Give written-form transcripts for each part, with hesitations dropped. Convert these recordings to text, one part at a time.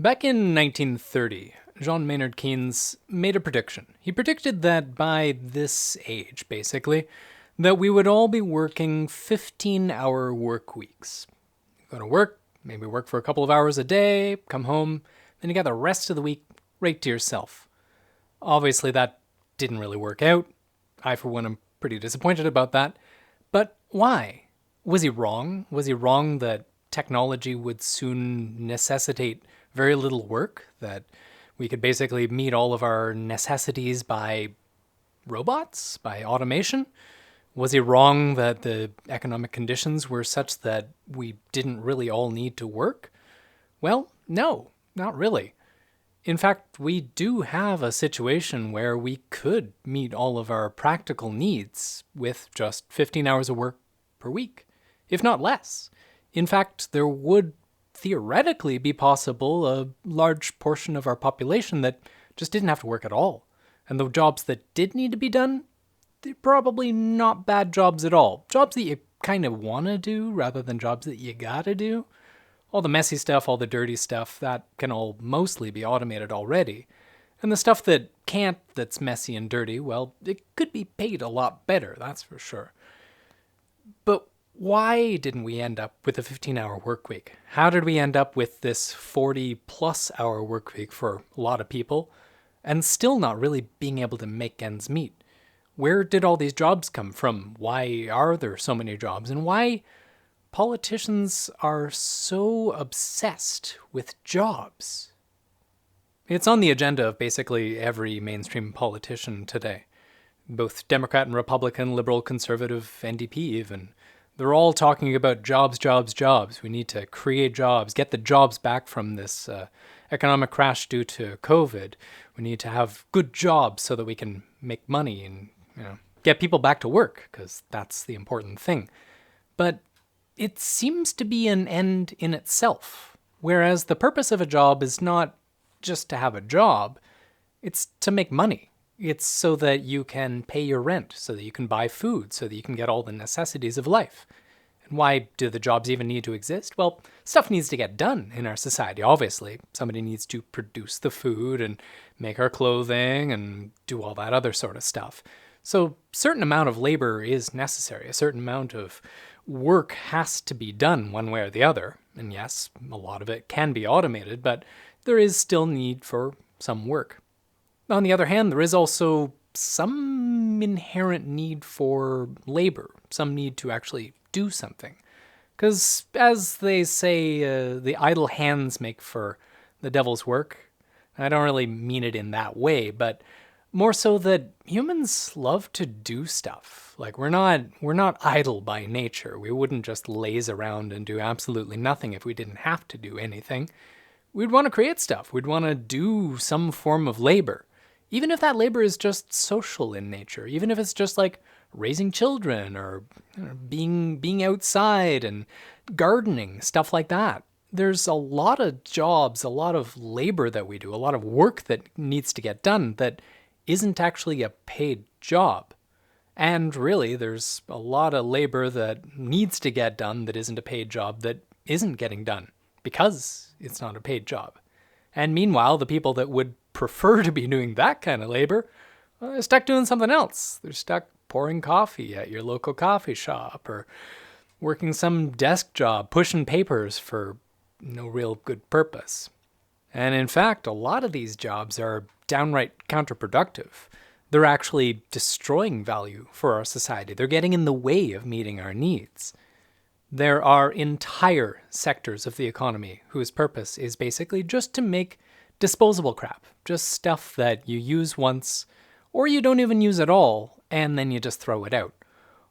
Back in 1930, John Maynard Keynes made a prediction. He predicted that by this age, basically, that we would all be working 15-hour work weeks. Go to work, maybe work for a couple of hours a day, come home, then you got the rest of the week right to yourself. Obviously, that didn't really work out. I, for one, am pretty disappointed about that. But why? Was he wrong? Was he wrong that technology would soon necessitate very little work? That we could basically meet all of our necessities by robots, by automation? Was he wrong that the economic conditions were such that we didn't really all need to work? Well, no, not really. In fact, we do have a situation where we could meet all of our practical needs with just 15 hours of work per week, if not less. In fact, there would theoretically be possible a large portion of our population that just didn't have to work at all. And the jobs that did need to be done, they're probably not bad jobs at all. Jobs that you kind of want to do rather than jobs that you gotta do. All the messy stuff, all the dirty stuff, that can all mostly be automated already. And the stuff that can't, that's messy and dirty, well, it could be paid a lot better, that's for sure. But why didn't we end up with a 15-hour work week? How did we end up with this 40-plus hour work week for a lot of people and still not really being able to make ends meet? Where did all these jobs come from? Why are there so many jobs? And why politicians are so obsessed with jobs? It's on the agenda of basically every mainstream politician today. Both Democrat and Republican, liberal, conservative, NDP even. They're all talking about jobs, jobs, jobs. We need to create jobs, get the jobs back from this economic crash due to COVID. We need to have good jobs so that we can make money and get people back to work, because that's the important thing. But it seems to be an end in itself, whereas the purpose of a job is not just to have a job, it's to make money. It's so that you can pay your rent, so that you can buy food, so that you can get all the necessities of life. And why do the jobs even need to exist? Well, stuff needs to get done in our society, obviously. Somebody needs to produce the food and make our clothing and do all that other sort of stuff. So a certain amount of labor is necessary. A certain amount of work has to be done one way or the other. And yes, a lot of it can be automated, but there is still need for some work. On the other hand, there is also some inherent need for labor, some need to actually do something. Because as they say, the idle hands make for the devil's work. I don't really mean it in that way, but more so that humans love to do stuff. Like we're not idle by nature. We wouldn't just laze around and do absolutely nothing if we didn't have to do anything. We'd want to create stuff. We'd want to do some form of labor. Even if that labor is just social in nature, even if it's just like raising children or being outside and gardening, stuff like that. There's a lot of jobs, a lot of labor that we do, a lot of work that needs to get done that isn't actually a paid job. And really, there's a lot of labor that needs to get done that isn't a paid job that isn't getting done because it's not a paid job. And meanwhile, the people that would prefer to be doing that kind of labor are stuck doing something else. They're stuck pouring coffee at your local coffee shop or working some desk job, pushing papers for no real good purpose. And in fact, a lot of these jobs are downright counterproductive. They're actually destroying value for our society. They're getting in the way of meeting our needs. There are entire sectors of the economy whose purpose is basically just to make disposable crap, just stuff that you use once, or you don't even use at all, and then you just throw it out.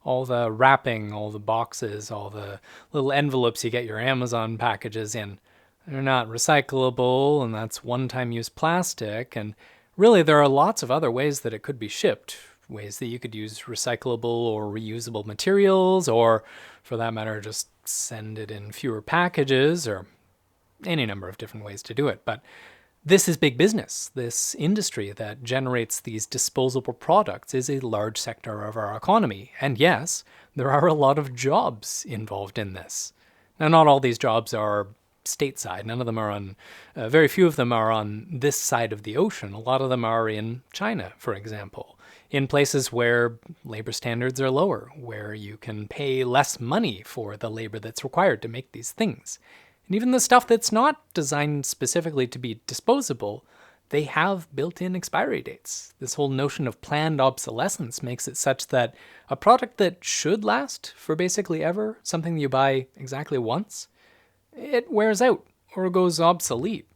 All the wrapping, all the boxes, all the little envelopes you get your Amazon packages in, they're not recyclable, and that's one-time use plastic, and really there are lots of other ways that it could be shipped, ways that you could use recyclable or reusable materials, or for that matter, just send it in fewer packages, or any number of different ways to do it. But this is big business. This industry that generates these disposable products is a large sector of our economy. And yes, there are a lot of jobs involved in this. Now, not all these jobs are stateside. None of them are on, very few of them are on this side of the ocean. A lot of them are in China, for example, in places where labor standards are lower, where you can pay less money for the labor that's required to make these things. And even the stuff that's not designed specifically to be disposable, they have built-in expiry dates. This whole notion of planned obsolescence makes it such that a product that should last for basically ever, something you buy exactly once, it wears out or goes obsolete.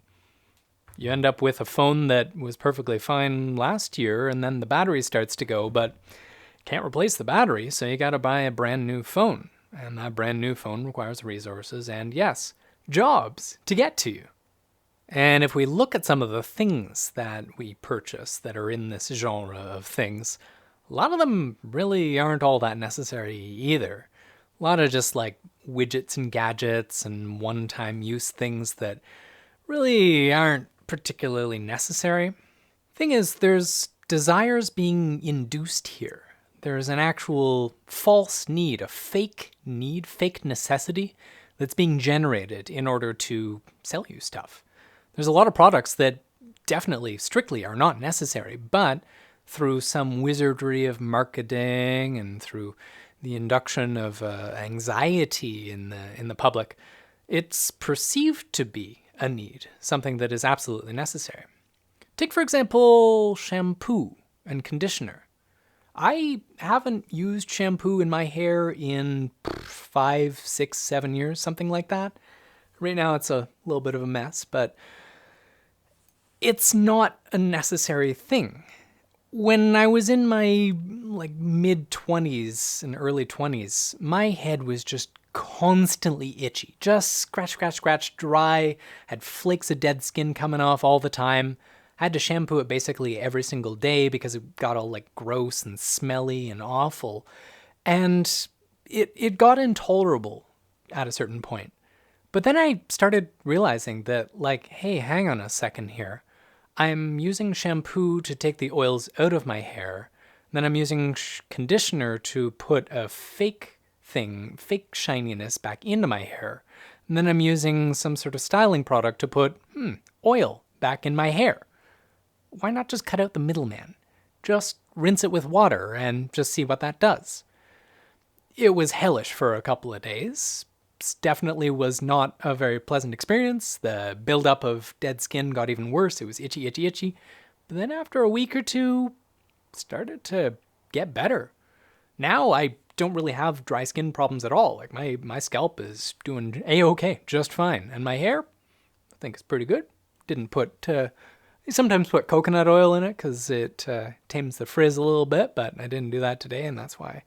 You end up with a phone that was perfectly fine last year, and then the battery starts to go, but can't replace the battery, so you gotta buy a brand new phone. And that brand new phone requires resources and, yes, jobs to get to you. And if we look at some of the things that we purchase that are in this genre of things, a lot of them really aren't all that necessary either. A lot of just like widgets and gadgets and one-time use things that really aren't particularly necessary. Thing is, there's desires being induced here. There's an actual false need, a fake need, fake necessity that's being generated in order to sell you stuff. There's a lot of products that definitely, strictly are not necessary, but through some wizardry of marketing and through the induction of anxiety in the public, it's perceived to be a need, something that is absolutely necessary. Take, for example, shampoo and conditioner. I haven't used shampoo in my hair in 5, 6, 7 years, something like that. Right now it's a little bit of a mess, but it's not a necessary thing. When I was in my mid-20s and early 20s, my head was just constantly itchy. Just scratch, scratch, scratch, dry, had flakes of dead skin coming off all the time. I had to shampoo it basically every single day because it got all gross and smelly and awful. And it got intolerable at a certain point. But then I started realizing that, hey, hang on a second here. I'm using shampoo to take the oils out of my hair. Then I'm using conditioner to put a fake shininess back into my hair. And then I'm using some sort of styling product to put oil back in my hair. Why not just cut out the middleman? Just rinse it with water and just see what that does. It was hellish for a couple of days. Definitely was not a very pleasant experience. The buildup of dead skin got even worse. It was itchy, itchy, itchy. But then after a week or two, started to get better. Now I don't really have dry skin problems at all. My scalp is doing A-okay, just fine. And my hair, I think it's pretty good. Didn't put... I sometimes put coconut oil in it because it tames the frizz a little bit, but I didn't do that today, and that's why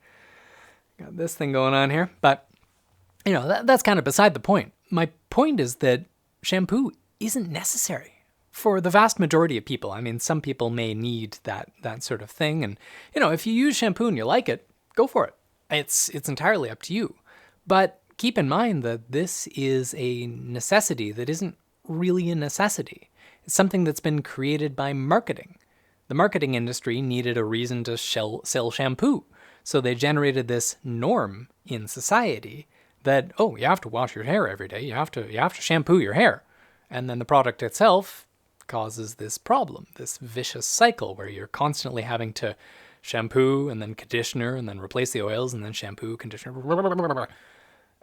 I got this thing going on here. But, that's kind of beside the point. My point is that shampoo isn't necessary for the vast majority of people. I mean, some people may need that sort of thing, and, if you use shampoo and you like it, go for it. It's entirely up to you. But keep in mind that this is a necessity that isn't really a necessity. It's something that's been created by marketing. The marketing industry needed a reason to sell shampoo, so they generated this norm in society that, you have to wash your hair every day, you have to shampoo your hair. And then the product itself causes this problem, this vicious cycle where you're constantly having to shampoo and then conditioner and then replace the oils and then shampoo, conditioner.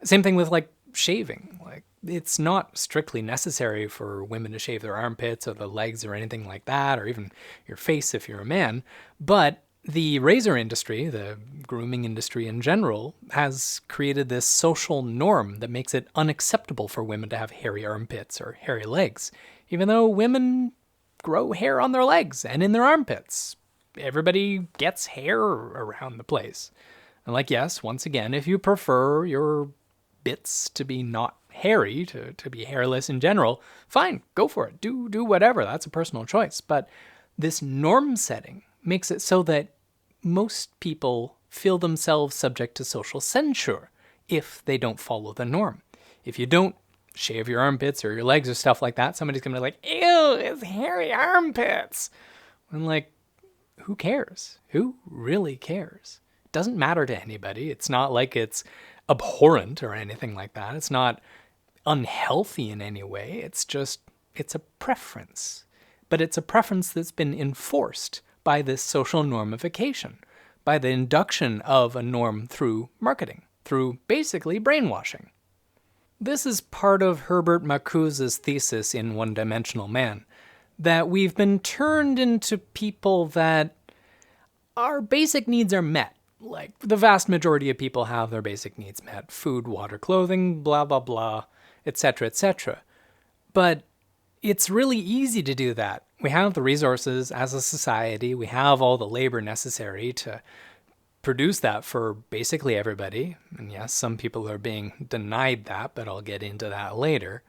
Same thing with shaving. It's not strictly necessary for women to shave their armpits or the legs or anything like that, or even your face if you're a man. But the razor industry, the grooming industry in general, has created this social norm that makes it unacceptable for women to have hairy armpits or hairy legs, even though women grow hair on their legs and in their armpits. Everybody gets hair around the place. And yes, once again, if you prefer your bits to be not hairy, to be hairless in general, fine, go for it. Do whatever. That's a personal choice. But this norm setting makes it so that most people feel themselves subject to social censure if they don't follow the norm. If you don't shave your armpits or your legs or stuff like that, somebody's going to be like, ew, it's hairy armpits. And who cares? Who really cares? It doesn't matter to anybody. It's not like it's abhorrent or anything like that. It's not unhealthy in any way. It's a preference. But it's a preference that's been enforced by this social normification, by the induction of a norm through marketing, through basically brainwashing. This is part of Herbert Marcuse's thesis in One-Dimensional Man, that we've been turned into people that our basic needs are met. Like, the vast majority of people have their basic needs met. Food, water, clothing, blah, blah, blah, etc., etc. But it's really easy to do that. We have the resources as a society. We have all the labor necessary to produce that for basically everybody. And yes, some people are being denied that, but I'll get into that later.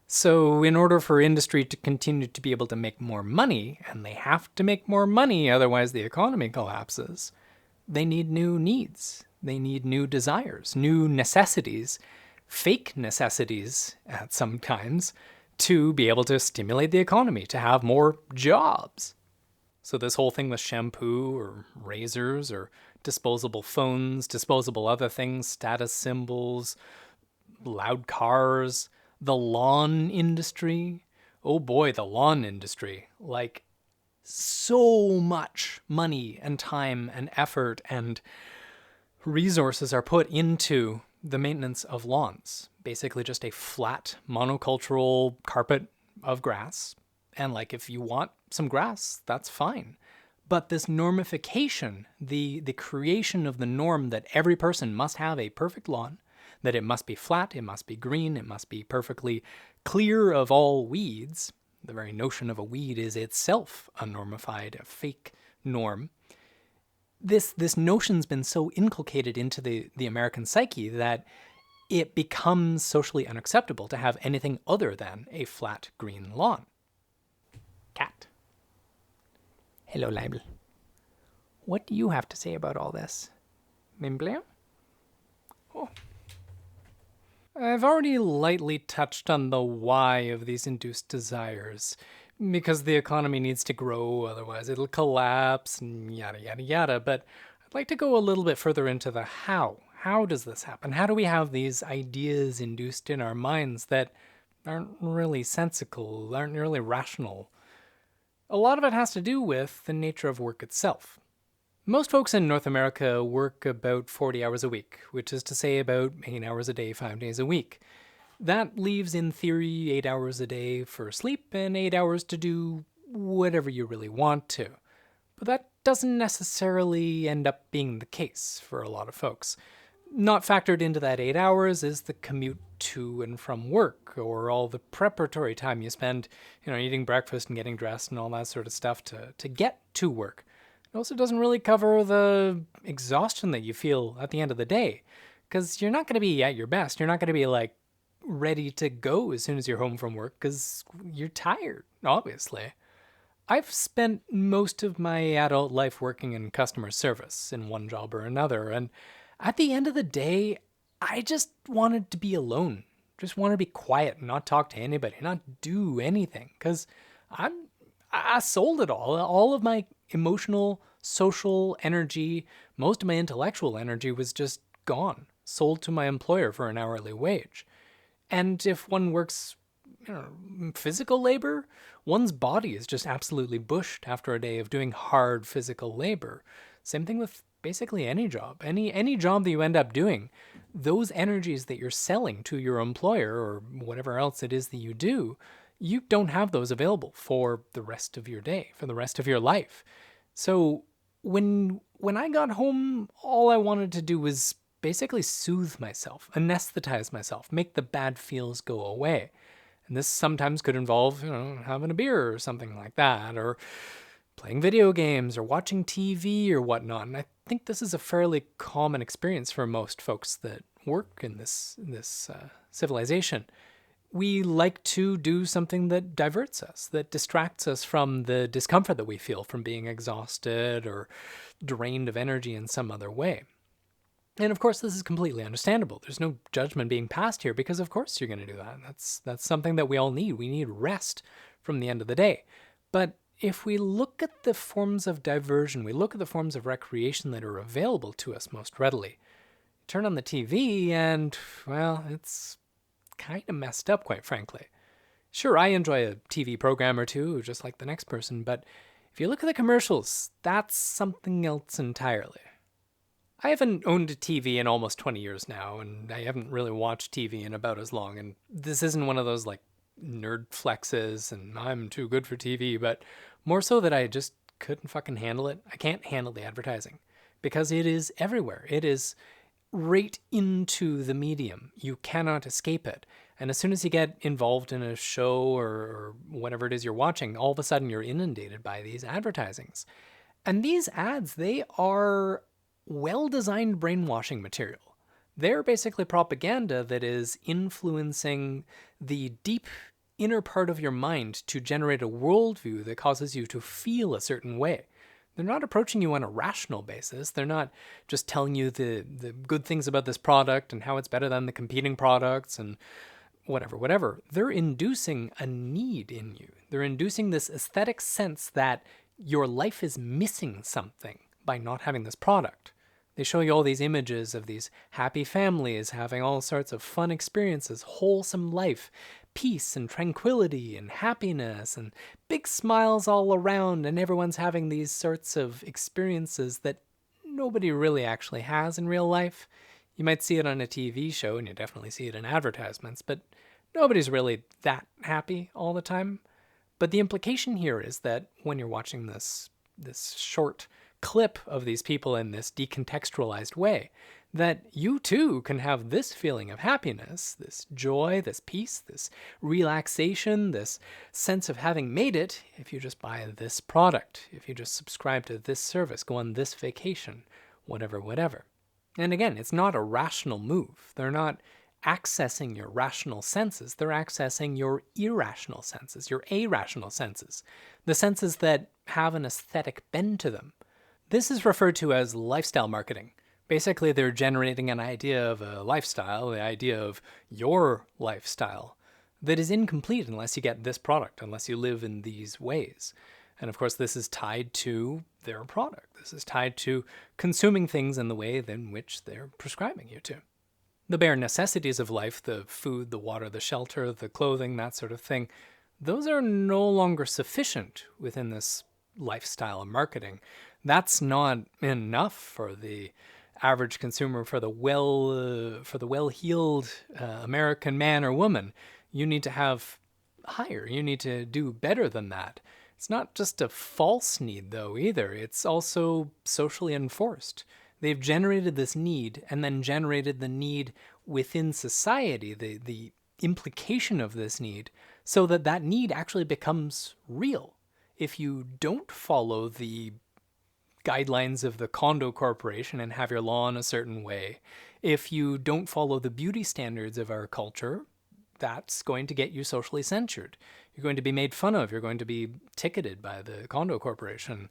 So in order for industry to continue to be able to make more money, and they have to make more money, otherwise the economy collapses, they need new needs. They need new desires, new necessities, fake necessities at some times, to be able to stimulate the economy, to have more jobs. So this whole thing with shampoo or razors or disposable phones, disposable other things, status symbols, loud cars, the lawn industry. Oh boy, the lawn industry. Like, so much money and time and effort and resources are put into the maintenance of lawns. Basically just a flat monocultural carpet of grass. And like, if you want some grass, that's fine. But this normification, the creation of the norm that every person must have a perfect lawn, that it must be flat, it must be green, it must be perfectly clear of all weeds. The very notion of a weed is itself a normified, a fake norm. This notion's been so inculcated into the American psyche that it becomes socially unacceptable to have anything other than a flat green lawn. Cat. Hello, Leibel. What do you have to say about all this? Mimblem? Oh. I've already lightly touched on the why of these induced desires, because the economy needs to grow, otherwise it'll collapse, and yada, yada, yada. But I'd like to go a little bit further into the how. How does this happen? How do we have these ideas induced in our minds that aren't really sensical, aren't really rational? A lot of it has to do with the nature of work itself. Most folks in North America work about 40 hours a week, which is to say about 8 hours a day, 5 days a week. That leaves, in theory, 8 hours a day for sleep and 8 hours to do whatever you really want to. But that doesn't necessarily end up being the case for a lot of folks. Not factored into that 8 hours is the commute to and from work, or all the preparatory time you spend, eating breakfast and getting dressed and all that sort of stuff to get to work. It also doesn't really cover the exhaustion that you feel at the end of the day, because you're not going to be at your best. You're not going to be like ready to go as soon as you're home from work, because you're tired, obviously. I've spent most of my adult life working in customer service in one job or another, and at the end of the day, I just wanted to be alone. Just wanted to be quiet and not talk to anybody, not do anything, because I sold it all. All of my emotional, social energy, most of my intellectual energy was just gone, sold to my employer for an hourly wage. And if one works, physical labor, one's body is just absolutely bushed after a day of doing hard physical labor. Same thing with basically any job. Any job that you end up doing, those energies that you're selling to your employer or whatever else it is that you do, you don't have those available for the rest of your day, for the rest of your life. So when I got home, all I wanted to do was basically soothe myself, anesthetize myself, make the bad feels go away. And this sometimes could involve, having a beer or something like that, or playing video games or watching TV or whatnot. And I think this is a fairly common experience for most folks that work in this civilization. We like to do something that diverts us, that distracts us from the discomfort that we feel from being exhausted or drained of energy in some other way. And of course, this is completely understandable. There's no judgment being passed here, because of course you're going to do that. That's something that we all need. We need rest from the end of the day. But if we look at the forms of diversion, we look at the forms of recreation that are available to us most readily, turn on the TV and, well, it's kind of messed up, quite frankly. Sure, I enjoy a TV program or two, just like the next person, but if you look at the commercials, that's something else entirely. I haven't owned a TV in almost 20 years now, and I haven't really watched TV in about as long, and this isn't one of those, like, nerd flexes, and I'm too good for TV, but more so that I just couldn't fucking handle it. I can't handle the advertising, because it is everywhere. It is right into the medium. You cannot escape it. And as soon as you get involved in a show or whatever it is you're watching, all of a sudden you're inundated by these advertisings. And these ads, they are well-designed brainwashing material. They're basically propaganda that is influencing the deep inner part of your mind to generate a worldview that causes you to feel a certain way. They're not approaching you on a rational basis. They're not just telling you the good things about this product and how it's better than the competing products and whatever. They're inducing a need in you. They're inducing this aesthetic sense that your life is missing something by not having this product. They show you all these images of these happy families having all sorts of fun experiences, wholesome life, peace and tranquility and happiness and big smiles all around, and everyone's having these sorts of experiences that nobody really actually has in real life. You might see it on a TV show, and you definitely see it in advertisements, but nobody's really that happy all the time. But the implication here is that when you're watching this short clip of these people in this decontextualized way, that you too can have this feeling of happiness, this joy, this peace, this relaxation, this sense of having made it if you just buy this product, if you just subscribe to this service, go on this vacation, whatever. And again, it's not a rational move. They're not accessing your rational senses. They're accessing your irrational senses, your irrational senses, the senses that have an aesthetic bend to them. This is referred to as lifestyle marketing. Basically, they're generating an idea of a lifestyle, the idea of your lifestyle, that is incomplete unless you get this product, unless you live in these ways. And of course, this is tied to their product. This is tied to consuming things in the way in which they're prescribing you to. The bare necessities of life, the food, the water, the shelter, the clothing, that sort of thing, those are no longer sufficient within this lifestyle marketing. That's not enough for the average consumer, for the well-heeled American man or woman. You need to have higher. You need to do better than that. It's not just a false need, though, either. It's also socially enforced. They've generated this need and then generated the need within society, the implication of this need, so that that need actually becomes real. If you don't follow the guidelines of the condo corporation and have your lawn a certain way, if you don't follow the beauty standards of our culture, that's going to get you socially censured. You're going to be made fun of. You're going to be ticketed by the condo corporation.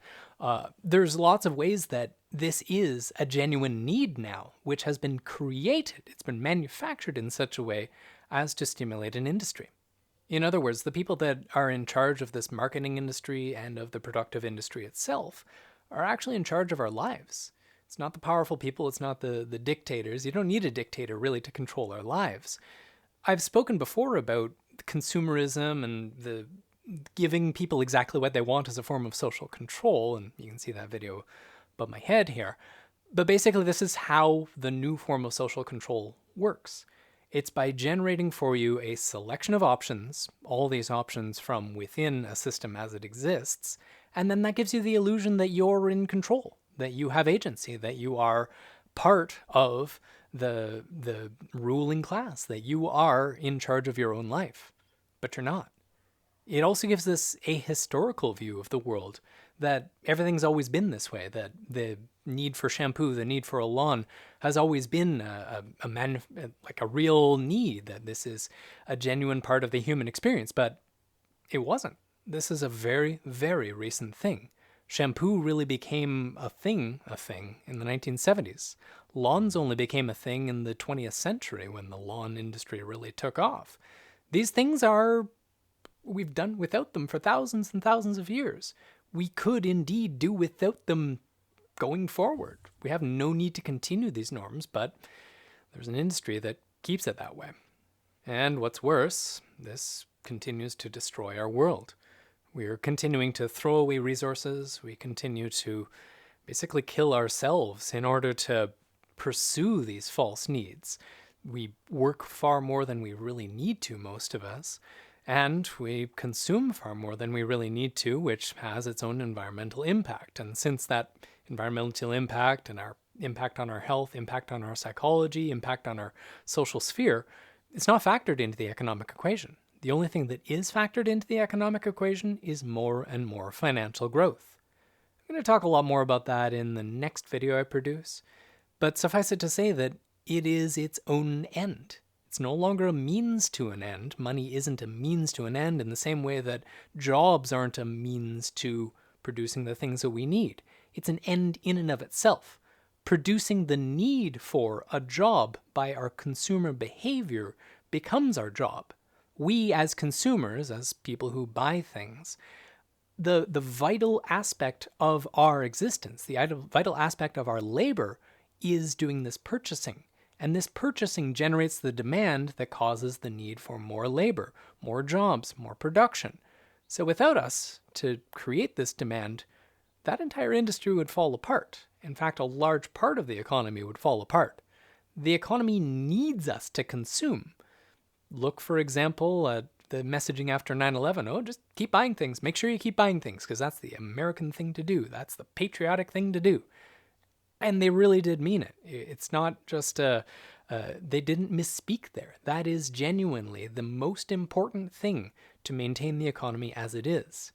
There's lots of ways that this is a genuine need now, which has been created. It's been manufactured in such a way as to stimulate an industry. In other words, the people that are in charge of this marketing industry and of the productive industry itself are actually in charge of our lives. It's not the powerful people. It's not the dictators. You don't need a dictator really to control our lives. I've spoken before about consumerism and the giving people exactly what they want as a form of social control, and you can see that video above my head here. But basically, this is how the new form of social control works. It's by generating for you a selection of options, all these options from within a system as it exists, and then that gives you the illusion that you're in control, that you have agency, that you are part of the ruling class, that you are in charge of your own life. But you're not. It also gives us a historical view of the world, that everything's always been this way, that the need for shampoo, the need for a lawn has always been like a real need, that this is a genuine part of the human experience, but it wasn't. This is a very, very recent thing. Shampoo really became a thing in the 1970s. Lawns only became a thing in the 20th century when the lawn industry really took off. These things we've done without them for thousands and thousands of years. We could indeed do without them going forward. We have no need to continue these norms, but there's an industry that keeps it that way. And what's worse, this continues to destroy our world. We're continuing to throw away resources. We continue to basically kill ourselves in order to pursue these false needs. We work far more than we really need to, most of us, and we consume far more than we really need to, which has its own environmental impact. And since that environmental impact and our impact on our health, impact on our psychology, impact on our social sphere, it's not factored into the economic equation. The only thing that is factored into the economic equation is more and more financial growth. I'm going to talk a lot more about that in the next video I produce, but suffice it to say that it is its own end. It's no longer a means to an end. Money isn't a means to an end in the same way that jobs aren't a means to producing the things that we need. It's an end in and of itself. Producing the need for a job by our consumer behavior becomes our job. We as consumers, as people who buy things, the vital aspect of our existence, the vital aspect of our labor is doing this purchasing. And this purchasing generates the demand that causes the need for more labor, more jobs, more production. So without us to create this demand, that entire industry would fall apart. In fact, a large part of the economy would fall apart. The economy needs us to consume. Look, for example, at the messaging after 9/11. Oh, just keep buying things. Make sure you keep buying things, because that's the American thing to do. That's the patriotic thing to do. And they really did mean it. It's not just they didn't misspeak there. That is genuinely the most important thing to maintain the economy as it is.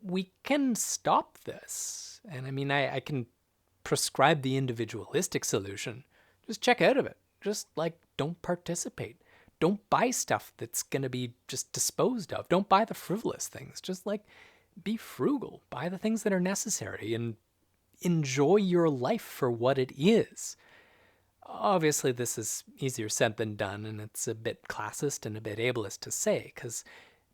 We can stop this. And I mean, I can prescribe the individualistic solution. Just check out of it. Just don't participate. Don't buy stuff that's going to be just disposed of. Don't buy the frivolous things. Just be frugal. Buy the things that are necessary and enjoy your life for what it is. Obviously, this is easier said than done, and it's a bit classist and a bit ableist to say, because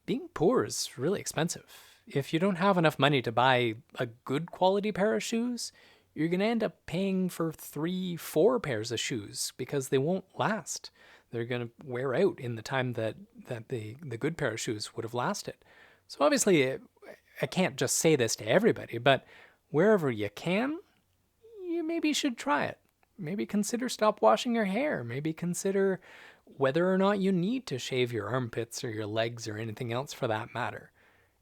being poor is really expensive. If you don't have enough money to buy a good quality pair of shoes, you're going to end up paying for 3-4 pairs of shoes because they won't last. They're going to wear out in the time that the good pair of shoes would have lasted. So obviously, I can't just say this to everybody, but wherever you can, you maybe should try it. Maybe consider stop washing your hair. Maybe consider whether or not you need to shave your armpits or your legs or anything else for that matter.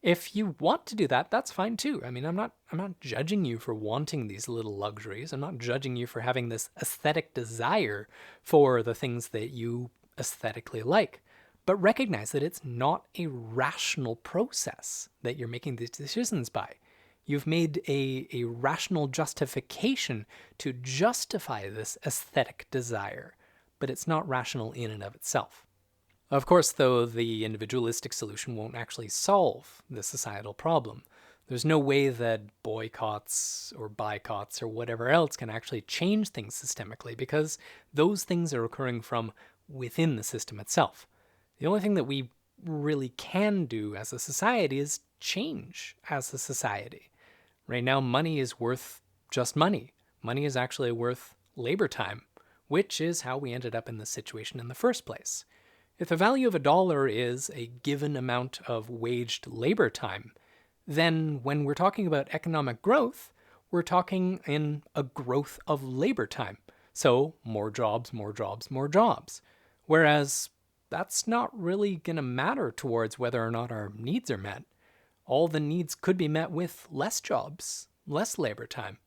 If you want to do that, that's fine too. I mean, I'm not judging you for wanting these little luxuries. I'm not judging you for having this aesthetic desire for the things that you aesthetically like. But recognize that it's not a rational process that you're making these decisions by. You've made a rational justification to justify this aesthetic desire, but it's not rational in and of itself. Of course, though, the individualistic solution won't actually solve the societal problem. There's no way that boycotts or boycotts or whatever else can actually change things systemically, because those things are occurring from within the system itself. The only thing that we really can do as a society is change as a society. Right now, money is worth just money. Money is actually worth labor time, which is how we ended up in this situation in the first place. If the value of $1 is a given amount of waged labor time, then when we're talking about economic growth, we're talking in a growth of labor time. So more jobs, more jobs, more jobs. Whereas that's not really going to matter towards whether or not our needs are met. All the needs could be met with less jobs, less labor time.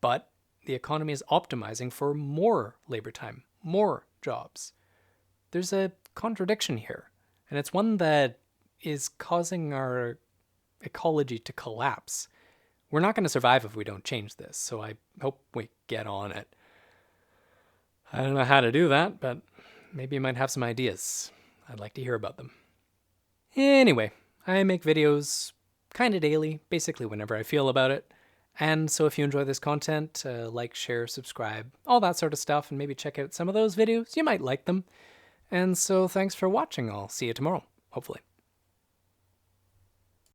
But the economy is optimizing for more labor time, more jobs. There's a contradiction here, and it's one that is causing our ecology to collapse. We're not going to survive if we don't change this, so I hope we get on it. I don't know how to do that, but maybe you might have some ideas. I'd like to hear about them. Anyway, I make videos kind of daily, basically whenever I feel about it. And so if you enjoy this content, like, share, subscribe, all that sort of stuff, and maybe check out some of those videos. You might like them. And so thanks for watching. I'll see you tomorrow, hopefully.